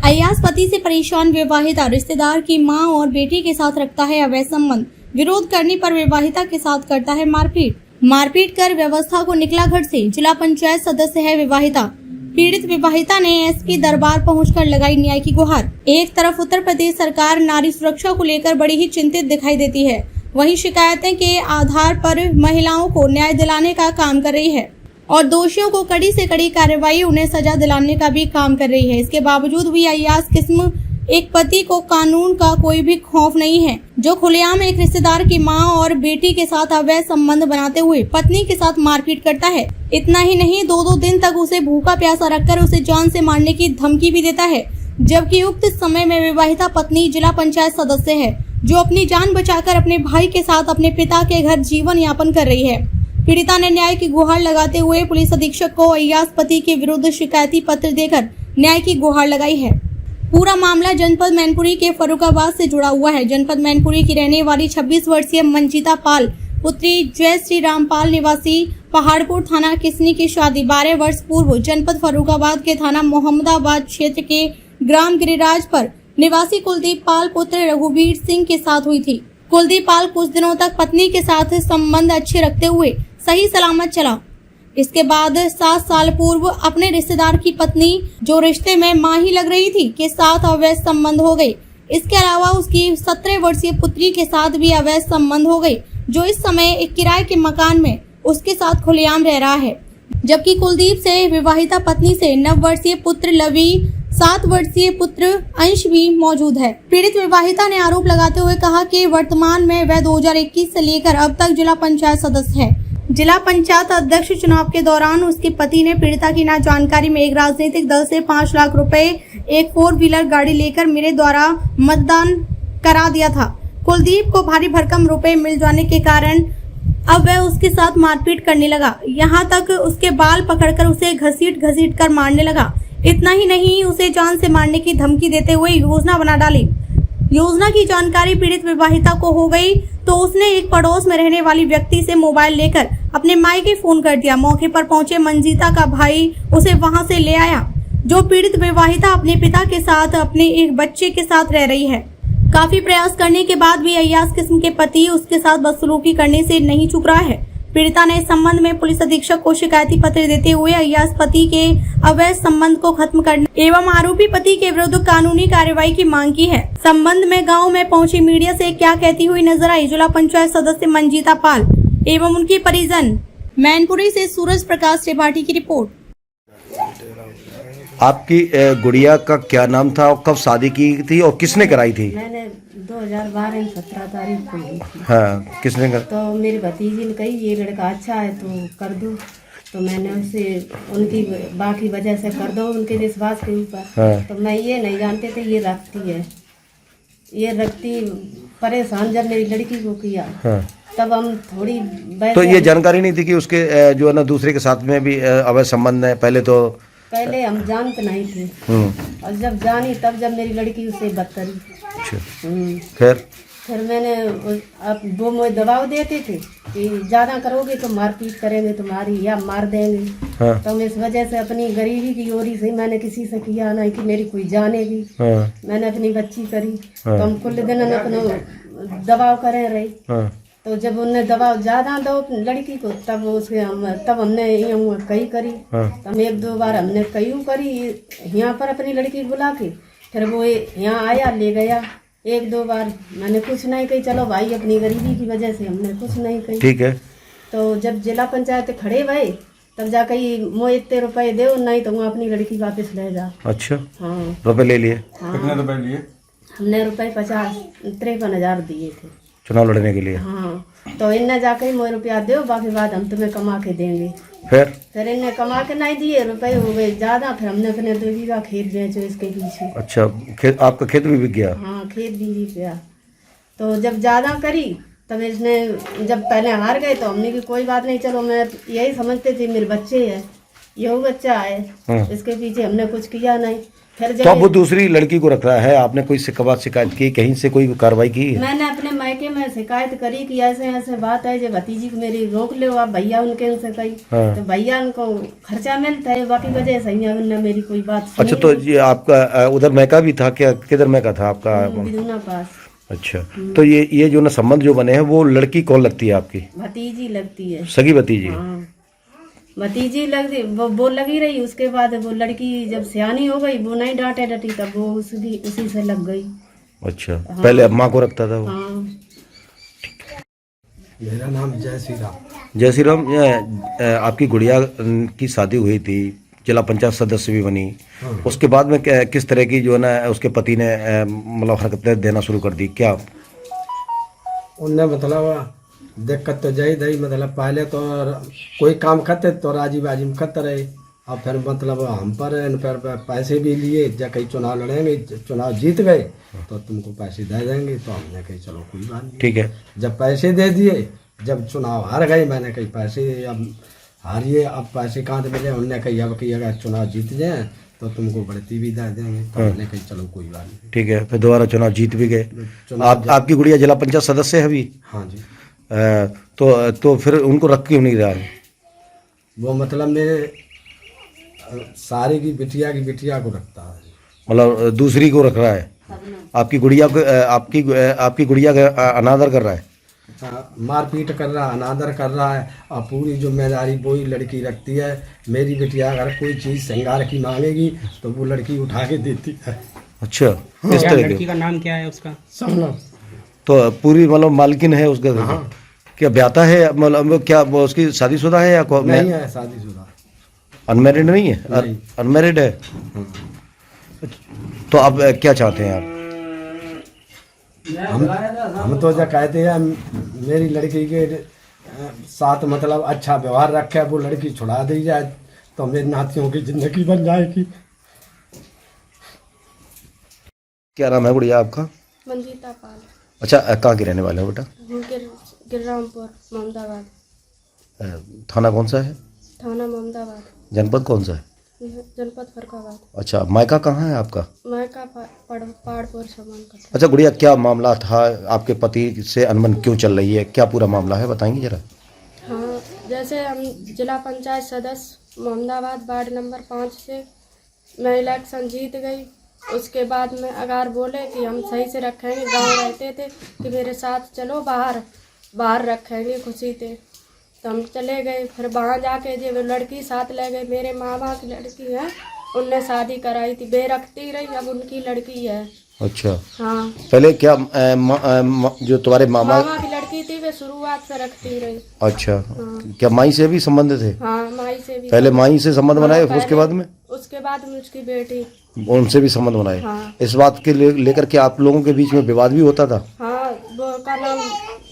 अय्याज पति से परेशान विवाहिता रिश्तेदार की मां और बेटी के साथ रखता है अवैध संबंध। विरोध करने पर विवाहिता के साथ करता है मारपीट कर व्यवस्था को निकला घर से। जिला पंचायत सदस्य है विवाहिता। पीड़ित विवाहिता ने एसपी दरबार पहुंचकर लगाई न्याय की गुहार। एक तरफ उत्तर प्रदेश सरकार नारी सुरक्षा को लेकर बड़ी ही चिंतित दिखाई देती है, वहीं शिकायतें के आधार पर महिलाओं को न्याय दिलाने का काम कर रही है और दोषियों को कड़ी से कड़ी कार्रवाई, उन्हें सजा दिलाने का भी काम कर रही है। इसके बावजूद भी अय्याज किस्म एक पति को कानून का कोई भी खौफ नहीं है, जो खुलेआम एक रिश्तेदार की मां और बेटी के साथ अवैध संबंध बनाते हुए पत्नी के साथ मारपीट करता है। इतना ही नहीं, 2-2 दिन तक उसे भूखा प्यासा रखकर उसे जान से मारने की धमकी भी देता है, जबकि उक्त समय में विवाहिता पत्नी जिला पंचायत सदस्य है, जो अपनी जान बचाकर अपने भाई के साथ अपने पिता के घर जीवन यापन कर रही है। पीड़िता ने न्याय की गुहार लगाते हुए पुलिस अधीक्षक को अय्याज पति के विरुद्ध शिकायती पत्र देकर न्याय की गुहार लगाई है। पूरा मामला जनपद मैनपुरी के फर्रुखाबाद से जुड़ा हुआ है। जनपद मैनपुरी की रहने वाली 26 वर्षीय मंजिता पाल पुत्री जय श्री रामपाल निवासी पहाड़पुर थाना किसनी की शादी 12 वर्ष पूर्व जनपद फर्रुखाबाद के थाना मोहम्मदाबाद क्षेत्र के ग्राम गिरिराजपुर निवासी कुलदीप पाल पुत्र रघुवीर सिंह के साथ हुई थी। कुलदीप पाल कुछ दिनों तक पत्नी के साथ संबंध अच्छे रखते हुए सही सलामत चला। इसके बाद 7 साल पूर्व अपने रिश्तेदार की पत्नी, जो रिश्ते में मां ही लग रही थी, के साथ अवैध संबंध हो गए। इसके अलावा उसकी 17 वर्षीय पुत्री के साथ भी अवैध संबंध हो गए, जो इस समय एक किराए के मकान में उसके साथ खुलेआम रह रहा है। जबकि कुलदीप से विवाहिता पत्नी से 9 वर्षीय पुत्र लवी, 7 वर्षीय पुत्र अंश भी मौजूद है। पीड़ित विवाहिता ने आरोप लगाते हुए कहा कि वर्तमान में वह 2021 से लेकर अब तक जिला पंचायत सदस्य है। जिला पंचायत अध्यक्ष चुनाव के दौरान उसके पति ने पीड़िता की ना जानकारी में एक राजनीतिक दल से 5 लाख रुपए एक 4 व्हीलर गाड़ी लेकर मेरे द्वारा मतदान करा दिया था। कुलदीप को भारी भरकम रुपए मिल जाने के कारण अब वह उसके साथ मारपीट करने लगा, यहाँ तक उसके बाल पकड़कर उसे घसीट कर मारने लगा। इतना ही नहीं, उसे जान से मारने की धमकी देते हुए योजना बना डाली। योजना की जानकारी पीड़ित विवाहिता को हो गई तो उसने एक पड़ोस में रहने वाली व्यक्ति से मोबाइल लेकर अपने मायके फोन कर दिया। मौके पर पहुंचे मंजिता का भाई उसे वहां से ले आया, जो पीड़ित विवाहिता अपने पिता के साथ अपने एक बच्चे के साथ रह रही है। काफी प्रयास करने के बाद भी अय्याज किस्म के पति उसके साथ बदसलूकी करने से नहीं चूक रहा है। पीड़िता ने इस संबंध में पुलिस अधीक्षक को शिकायती पत्र देते हुए अय्याज पति के अवैध संबंध को खत्म करने एवं आरोपी पति के विरुद्ध कानूनी कार्रवाई की मांग की है। संबंध में गांव में पहुंची मीडिया से क्या कहती हुई नजर आई जिला पंचायत सदस्य मंजिता पाल एवं उनकी परिजन। मैनपुरी से सूरज प्रकाश त्रिपाठी की रिपोर्ट। आपकी गुड़िया का क्या नाम था और कब शादी की थी और किसने कराई थी? मैंने 2012 में 17 तारीख को ली थी। हाँ, किसने कर? तो मेरी भतीजी ने कही ये लड़का अच्छा है तो कर दो, तो मैंने उससे उनकी बाकी वजह से कर दो उनके विश्वास के ऊपर। हाँ। तो मैं ये नहीं जानते थे ये रखती परेशान जब मेरी लड़की को किया। हाँ। तब हम थोड़ी तो ये जानकारी नहीं थी कि उसके जो है ना दूसरे के साथ में भी अवैध संबंध है? पहले हम जानते नहीं थे और जब जानी तब जब मेरी लड़की उससे बदतरी। फिर मैंने अब वो मुझे दबाव देते थे कि ज्यादा करोगे तो मारपीट करेंगे तुम्हारी या मार देंगे। हाँ। तो इस वजह से अपनी गरीबी की ओर से मैंने किसी से किया नहीं कि मेरी कोई जानेगी। हाँ। मैंने अपनी बच्ची करी। हाँ। तो हम कुल दिन अपना दबाव करे रही। हाँ। तो जब उन्हें दबाव ज्यादा दो लड़की को तब हमने कई करी। हाँ। हम 1-2 बार हमने कई करी यहाँ पर अपनी लड़की बुला के, फिर वो यहाँ आया ले गया। 1-2 बार मैंने कुछ नहीं कही, चलो भाई अपनी गरीबी की वजह से हमने कुछ नहीं कही। ठीक है। तो जब जिला पंचायत खड़े भये तब जाकर मोह इतने रुपए दो, नहीं तो वहाँ अपनी लड़की वापस ले जा। अच्छा। हाँ, रुपए ले लिए। हाँ। कितने रुपए लिए? हमने रुपए 53,000 दिए थे चुनाव लड़ने के लिए। हाँ। तो इन्हें जाके मोह रुपया दो, बाकी बाद हम तुम्हें कमा के देंगे। फिर इन्हें कमा के नहीं दिए, रुपए हो गए ज्यादा। फिर हमने अपने 2 बीघा खेत बेचो इसके पीछे। अच्छा, आपका खेत भी बिक गया? हाँ, खेत भी बिक गया। तो जब ज्यादा करी तब इसने, जब पहले हार गए तो हमने की कोई बात नहीं, चलो मैं यही समझते थे मेरे बच्चे है, यही बच्चा है। हाँ। इसके पीछे हमने कुछ किया नहीं। फिर तो अब वो दूसरी लड़की को रख रहा है, आपने कोई शिकायत की, कहीं से कोई कार्रवाई की? मैंने अपने मायके में शिकायत करी कि ऐसे ऐसे बात है, जो भतीजी को मेरी रोक लो आप भैया उनके उनसे कही। हाँ। तो भैया उनको खर्चा मिलता है, बाकी वजह से उनने मेरी कोई बात सुनी। अच्छा, तो ये आपका उधर मैका भी था क्या? किधर मैका था आपका? बिदुना पास। अच्छा, तो ये जो ना संबंध जो बने हैं वो लड़की कौन लगती है आपकी? भतीजी लगती है। सगी भतीजी? हाँ, भतीजी लगती वो लगी रही। उसके बाद वो लड़की जब सियानी हो गई, वो नहीं डांटे डटी, तब वो उसी से लग गई। अच्छा, पहले अम्मा को रखता था वो? हाँ। मेरा नाम जय श्री राम। जय श्री राम। आपकी गुड़िया की शादी हुई थी, जिला पंचायत सदस्य भी बनी, उसके बाद में किस तरह की जो है ना उसके पति ने मतलब हरकतें देना शुरू कर दी क्या? उनने मतलब दिक्कत तो जाई दई, मतलब पहले तो कोई काम करते तो राजी बाजी में करते रहे, और फिर मतलब हम पर इन पर पैसे भी लिए, जब कहीं चुनाव लड़ेंगे, चुनाव जीत गए तो तुमको पैसे दे देंगे। तो हमने कही चलो कोई बात नहीं, ठीक है। जब पैसे दे दिए, जब चुनाव हार गए, मैंने कही पैसे अब हारिए, अब पैसे कहाँ से मिले? उनने कही अब कि अगर चुनाव जीत जाए तो तुमको बढ़ती भी दे देंगे। तो हमने कही चलो कोई बात नहीं, ठीक है। फिर दोबारा चुनाव जीत भी गए। आपकी गुड़िया जिला पंचायत सदस्य है अभी? हाँ जी। तो फिर उनको रख क्यों नहीं रहा है? वो मतलब मेरे सारे की बिटिया को रखता है, मतलब दूसरी को रख रहा है? आपकी गुड़िया को आपकी गुड़िया का अनादर कर रहा है? मारपीट कर रहा है, अनादर कर रहा है, और पूरी जिम्मेदारी वही लड़की रखती है। मेरी बिटिया अगर कोई चीज़ श्रृंगार की मांगेगी तो वो लड़की उठा के देती है। अच्छा, इस तरह लड़की का नाम क्या है उसका? सपना। तो पूरी मतलब मालकिन है उसका? हाँ। क्या ब्याता है? मतलब क्या वो उसकी शादीशुदा है या नहीं है, शादीशुदा। अनमैरिड नहीं है? नहीं। अनमैरिड है। तो आप क्या चाहते हैं आप? हम तो जो कहते हैं मेरी लड़की के साथ मतलब अच्छा व्यवहार रखे, वो लड़की छुड़ा दी जाए तो मेरी नातियों की जिंदगी बन जाएगी। क्या नाम है गुड़िया आपका? मंजीता पाल। अच्छा, कहाँ के रहने वाले हो बेटा? गिररामपुर, मोहम्मदाबाद। थाना कौन सा है? थाना मोहम्मदाबाद। जनपद कौन सा है? जनपद फरकाबाद। अच्छा, मायका कहाँ है आपका? मायका पहाड़पुर सामान का। अच्छा गुड़िया, क्या मामला था? आपके पति से अनबन क्यों चल रही है? क्या पूरा मामला है, बताएंगे जरा? हाँ, जैसे हम जिला पंचायत सदस्य मोहम्मदाबाद वार्ड नंबर 5 से मैं इलेक्शन जीत गई। उसके बाद में अगर बोले कि हम सही से रखेंगे, गांव रहते थे कि मेरे साथ चलो बाहर रखेंगे खुशी से, तो हम चले गए। फिर वहाँ जाके जब लड़की साथ ले गए, मेरे मामा की लड़की है, उनने शादी कराई थी, बेरखती रही, अब उनकी लड़की है। अच्छा, हाँ। पहले क्या जो तुम्हारे मामा की लड़की थी वे शुरुआत से रखती रही। अच्छा, क्या माई से भी संबंध थे? हाँ, माई से भी। पहले माई से संबंध बनाए, फिर उसके बाद में उसकी बेटी, उनसे भी संबंध बनाए। हाँ। इस बात के लेकर के आप लोगों के बीच में विवाद भी होता था? हाँ, वो का नाम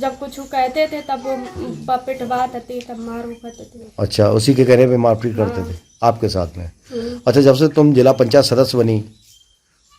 जब कुछ कहते थे तब वो पिटवाते थे, तब मारू करते थे। अच्छा, उसी के कहने पे मारपीट करते थे आपके साथ में? अच्छा, जब से तुम जिला पंचायत सदस्य बनी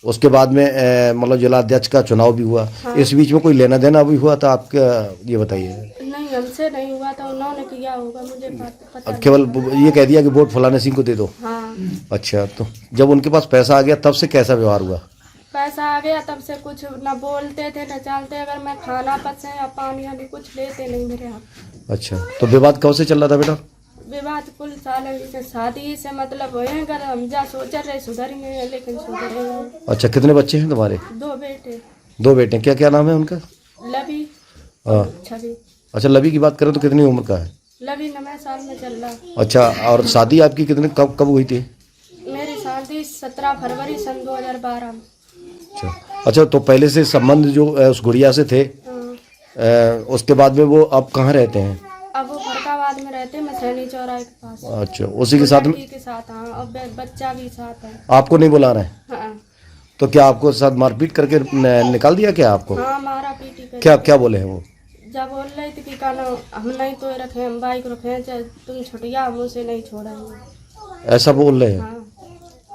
उसके बाद में मतलब जिला अध्यक्ष का चुनाव भी हुआ। हाँ। इस बीच में कोई लेना देना भी हुआ था आपका, ये बताइए? नहीं, हमसे नहीं हुआ था, उन्होंने किया होगा, मुझे पता नहीं। केवल ये कह दिया कि वोट फलाने सिंह को दे दो? हाँ। अच्छा, तो जब उनके पास पैसा आ गया तब से कैसा व्यवहार हुआ? पैसा आ गया तब से कुछ न बोलते थे न चलते। अगर मैं खाना पसे या पानी या कुछ लेते नहीं मेरे हाथ। अच्छा, तो विवाद कब से चल रहा था बेटा? विवाद कुल साल से शादी से मतलब हुए, अगर हम जा सोच रहे सुधरेंगे, लेकिन सुधरे नहीं। अच्छा, कितने बच्चे हैं तुम्हारे? 2 बेटे। 2 बेटे, क्या क्या नाम है उनका? लवी, छवि। अच्छा, लवी की बात करें तो कितनी उम्र का है? लवी 9 साल में चल रहा। अच्छा, और शादी आपकी कब हुई थी? मेरी शादी 17 फरवरी सन 2012 में। अच्छा, तो पहले से संबंध जो उस गुड़िया से थे, उसके बाद में वो अब कहाँ रहते हैं? अब वो फरकाबाद में रहते हैं, मसैनी चौराहे के पास। अच्छा, उसी के साथ में? के साथ, हाँ, और बच्चा भी साथ है। आपको नहीं बुला रहे हैं? हाँ। तो क्या आपको साथ मारपीट करके निकाल दिया क्या आपको? हाँ, मारा पीटी कर। क्या बोले हैं वो? जब बोल रही थी कि कहना हम नहीं तो रखे, हम बाइक रखे, चाहे तुम छुटिया, हम उसे नहीं छोड़ेंगे, ऐसा बोल रहे हैं? हाँ।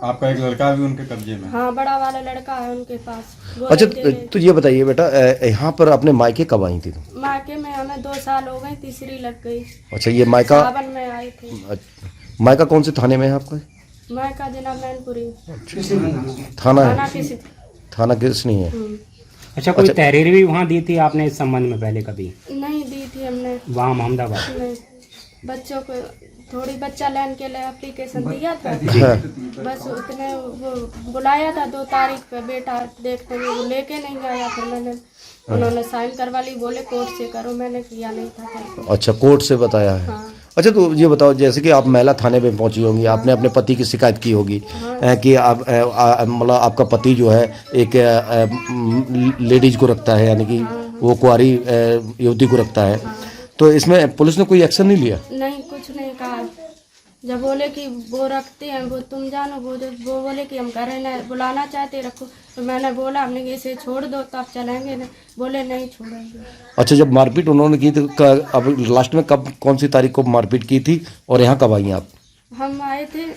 आपका एक लड़का भी उनके कब्जे में? हाँ, बड़ा वाला लड़का है उनके पास। अच्छा, तो ये बताइए बेटा, यहाँ पर अपने मायके कब आई थी तुम? मायके में हमें 2 साल हो गए, तीसरी लग गई। अच्छा, ये मायका सावन में आई थी। मायका कौन से थाने में है आपका? मायका जिला मैनपुरी। थाना है? थाना किसी। थाना किस नहीं है? अच्छा, कोई तहरीर भी वहाँ दी थी आपने इस संबंध में पहले कभी? नहीं दी थी हमने, वहाँ अहमदाबाद? नहीं। बच्चों को थोड़ी बच्चा लाइन के लिए एप्लीकेशन दिया था, हाँ। बस उतने वो बुलाया था 2 तारीख पे, बेटा देखते हुए वो लेके नहीं आया। फिर मैंने उन्होंने साइन करवा ली, बोले कोर्ट से करो, मैंने किया नहीं था करके। अच्छा, कोर्ट से बताया है। हाँ। अच्छा, तो ये बताओ, जैसे कि आप महिला थाने में पहुंची होंगी, आपने अपने पति की शिकायत की होगी कि आप मतलब आपका पति जो है एक लेडीज को रखता है, यानी कि वो कुंवारी युवती को रखता है, तो इसमें पुलिस ने कोई एक्शन नहीं लिया? नहीं, कुछ नहीं कहा। जब बोले कि वो रखते हैं, वो तुम जानो, वो बोले कि हम घर ना बुलाना चाहते रखो, तो मैंने बोला हमने कि इसे छोड़ दो तब चलेंगे ना, बोले नहीं छोड़ेंगे। अच्छा, जब मारपीट उन्होंने की तो अब लास्ट में कब, कौन सी तारीख को मारपीट की थी और यहाँ कब आई आप? हम आए थे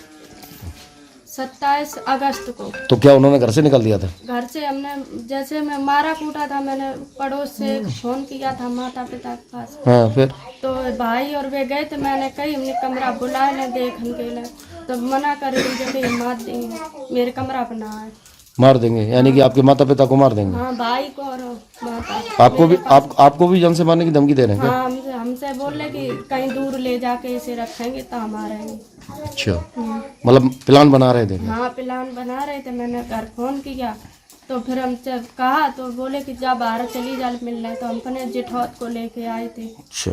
27 अगस्त को। तो क्या उन्होंने घर से निकाल दिया था? घर से हमने, जैसे मैं मारा कूटा था, मैंने पड़ोस से फोन किया था माता पिता के पास, हाँ, फिर? तो भाई और वे गए थे, मैंने कही हमने कमरा बुलाए ना देखने के लिए, तो मना कर दी जब मार देंगे, मेरे कमरा पर ना आए। मार देंगे, यानी कि आपके माता पिता को मार देंगे? हाँ, भाई को और माता। आपको भी जान से मारने की धमकी दे रहे हैं क्या? हाँ, हमसे बोले कि कहीं दूर ले जाके इसे रखेंगे तो हम आ रहेंगे। अच्छा, मतलब प्लान बना रहे थे? हाँ, प्लान बना रहे थे। मैंने घर फोन किया तो फिर हम जब कहा तो बोले कि जा बाहर चली जा मिलने, तो हम अपने जेठौत को लेके आए थे। अच्छा,